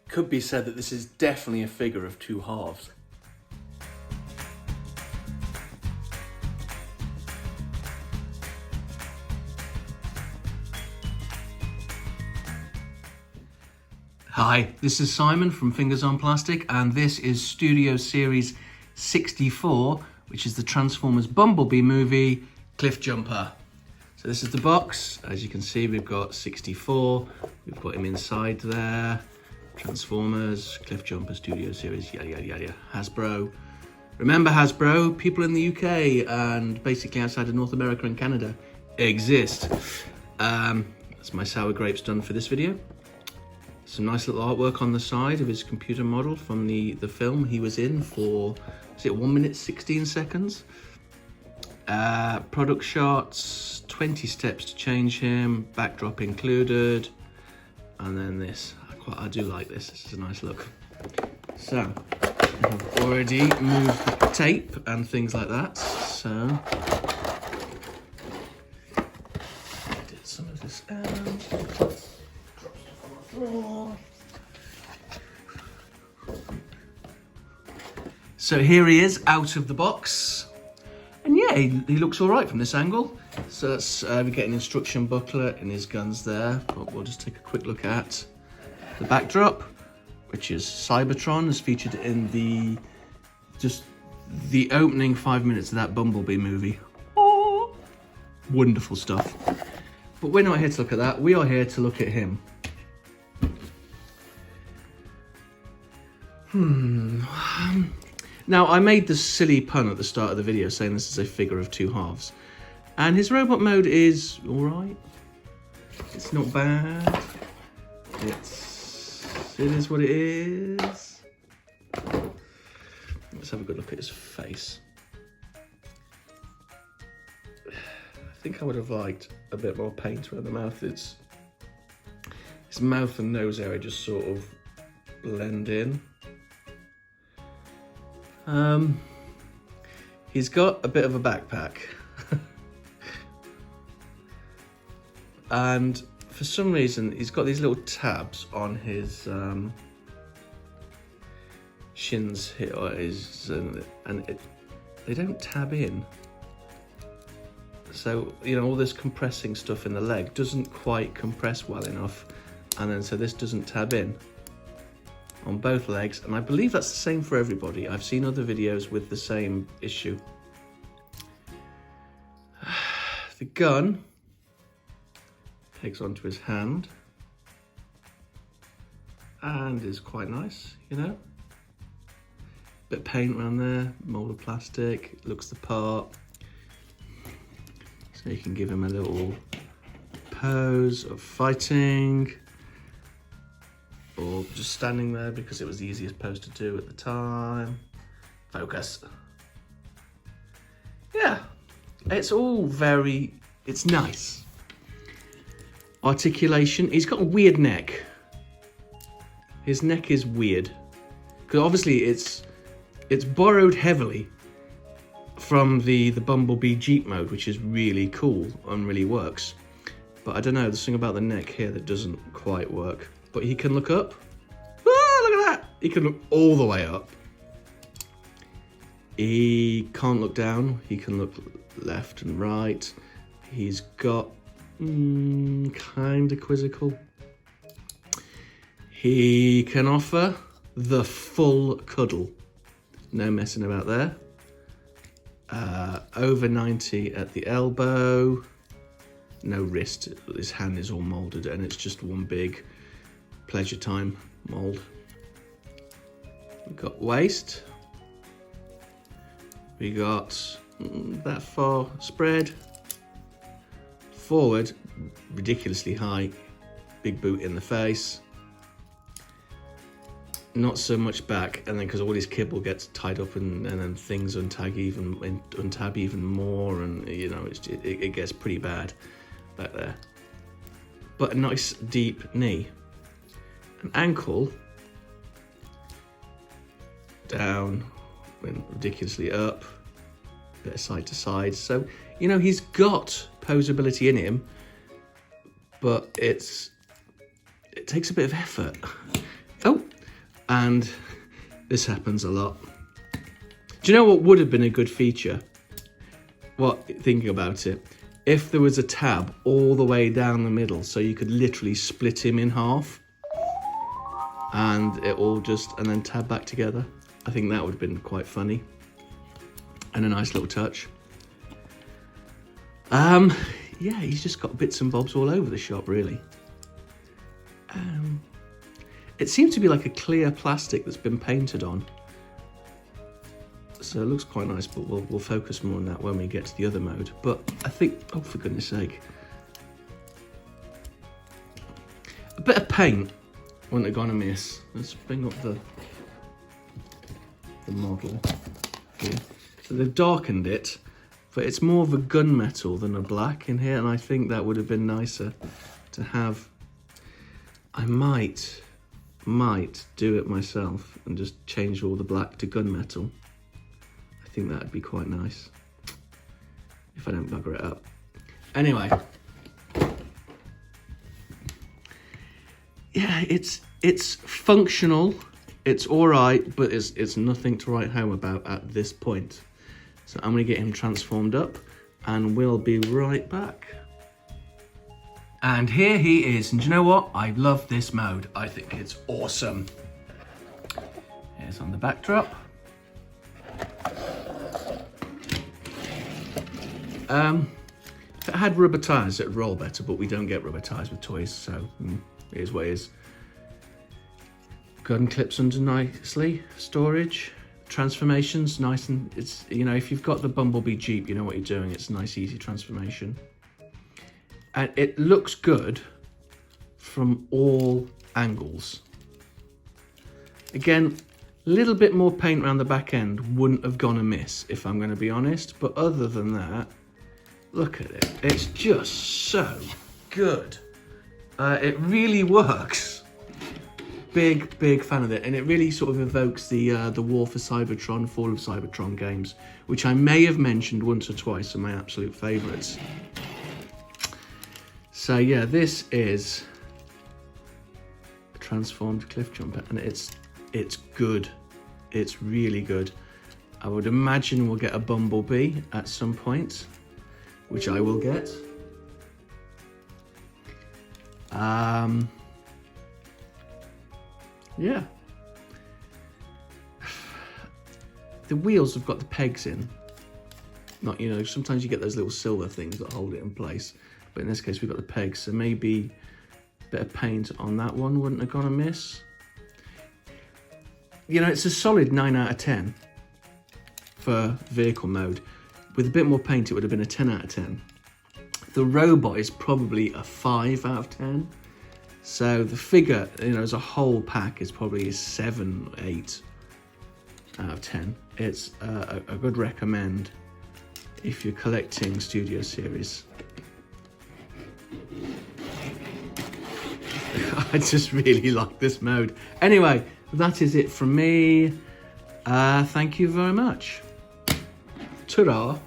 could be said that this is definitely a figure of two halves. Hi, this is Simon from Fingers on Plastic, and this is Studio Series 64, which is the Transformers Bumblebee movie, Cliffjumper. So this is the box. As you can see, we've got 64. We've got him inside there. Transformers, Cliffjumper, Studio Series, yada, yada, yada. Hasbro. Remember Hasbro, people in the UK and basically outside of North America and Canada exist. That's my sour grapes done for this video. Some nice little artwork on the side of his computer model from the film he was in for, is it 1 minute 16 seconds? Product shots, 20 steps to change him, backdrop included, and then this. I do like this. This is a nice look. So I've already moved the tape and things like that. So did some of this out. So here he is out of the box, and yeah, he looks all right from this angle. So let's we get an instruction booklet and his guns there, but we'll just take a quick look at the backdrop, which is Cybertron, is featured in the opening 5 minutes of that Bumblebee movie. Oh, wonderful stuff. But we're not here to look at that. We are here to look at him. Now, I made the silly pun at the start of the video saying this is a figure of two halves. And his robot mode is all right. It's not bad. It is what it is. Let's have a good look at his face. I think I would have liked a bit more paint around the mouth. His mouth and nose area just sort of blend in. He's got a bit of a backpack. And for some reason, he's got these little tabs on his shins here, they don't tab in. So, you know, all this compressing stuff in the leg doesn't quite compress well enough. And then so this doesn't tab in on both legs, and I believe that's the same for everybody. I've seen other videos with the same issue. The gun takes onto his hand and is quite nice, you know. Bit of paint around there, mold of plastic, looks the part. So you can give him a little pose of fighting, or just standing there because it was the easiest pose to do at the time. Focus. Yeah, it's all very, it's nice. Articulation, he's got a weird neck. His neck is weird. Because obviously it's borrowed heavily from the Bumblebee Jeep mode, which is really cool and really works. But I don't know, there's something about the neck here that doesn't quite work. But he can look up. Ah, look at that! He can look all the way up. He can't look down. He can look left and right. He's got kind of quizzical. He can offer the full cuddle. No messing about there. Over 90 at the elbow. No wrist. His hand is all molded and it's just one big pleasure time mold. We've got waist. We got that far spread. Forward, ridiculously high. Big boot in the face. Not so much back, and then because all his kibble gets tied up and then things untab even more, and you know it gets pretty bad back there. But a nice deep knee. An ankle down, went ridiculously up, bit of side to side. So, you know, he's got posability in him, but it takes a bit of effort. Oh, And this happens a lot. Do you know what would have been a good feature? Thinking about it, if there was a tab all the way down the middle, so you could literally split him in half, and then tab back together. I think that would have been quite funny, and a nice little touch. Yeah, he's just got bits and bobs all over the shop, really. It seems to be like a clear plastic that's been painted on. So it looks quite nice, but we'll focus more on that when we get to the other mode. But I think, oh, for goodness sake. A bit of paint wouldn't have gone amiss. Let's bring up the model here. So they've darkened it, but it's more of a gunmetal than a black in here, and I think that would have been nicer to have. I might do it myself and just change all the black to gunmetal. I think that'd be quite nice if I don't bugger it up. Anyway, yeah, it's functional, it's all right, but it's nothing to write home about at this point. So I'm gonna get him transformed up, and we'll be right back. And here he is, and do you know what? I love this mode. I think it's awesome. Here's on the backdrop. If it had rubber tyres, it'd roll better, but we don't get rubber tyres with toys, so it is what it is. Gun clips under nicely, storage, transformations, nice, and it's, you know, if you've got the Bumblebee Jeep, you know what you're doing. It's a nice, easy transformation. And it looks good from all angles. Again, a little bit more paint around the back end wouldn't have gone amiss, if I'm going to be honest, but other than that, look at it. It's just so good. It really works. Big fan of it, and it really sort of evokes the War for Cybertron, Fall of Cybertron games, which I may have mentioned once or twice are my absolute favourites. So yeah, this is a transformed Cliffjumper, and it's good. It's really good. I would imagine we'll get a Bumblebee at some point, which I will get. Yeah. The wheels have got the pegs in. Not, you know, sometimes you get those little silver things that hold it in place. But in this case, we've got the pegs. So maybe a bit of paint on that one wouldn't have gone amiss. You know, it's a solid 9 out of 10 for vehicle mode. With a bit more paint, it would have been a 10 out of 10. The robot is probably a 5 out of 10. So the figure, you know, as a whole pack is probably a 7, 8 out of 10. It's a good recommend if you're collecting Studio Series. I just really like this mode. Anyway, that is it from me. Thank you very much. Ta-ra.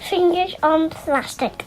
Fingers on Plastic.